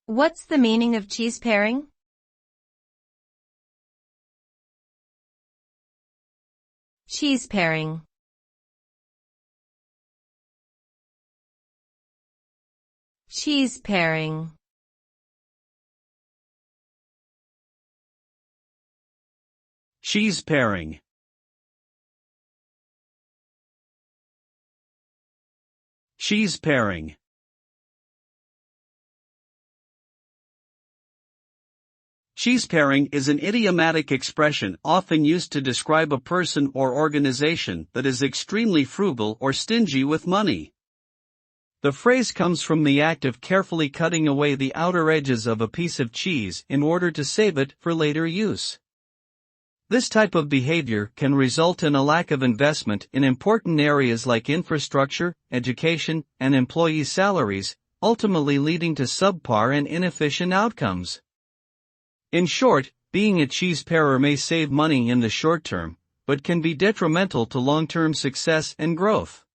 What's the meaning of cheese pairing? Cheese pairing. Cheese pairing. Cheese pairing. Cheese pairing. Cheese pairing is an idiomatic expression often used to describe a person or organization that is extremely frugal or stingy with money. The phrase comes from the act of carefully cutting away the outer edges of a piece of cheese in order to save it for later use. This type of behavior can result in a lack of investment in important areas like infrastructure, education, and employee salaries, ultimately leading to subpar and inefficient outcomes. In short, being a cheese pairer may save money in the short term, but can be detrimental to long-term success and growth.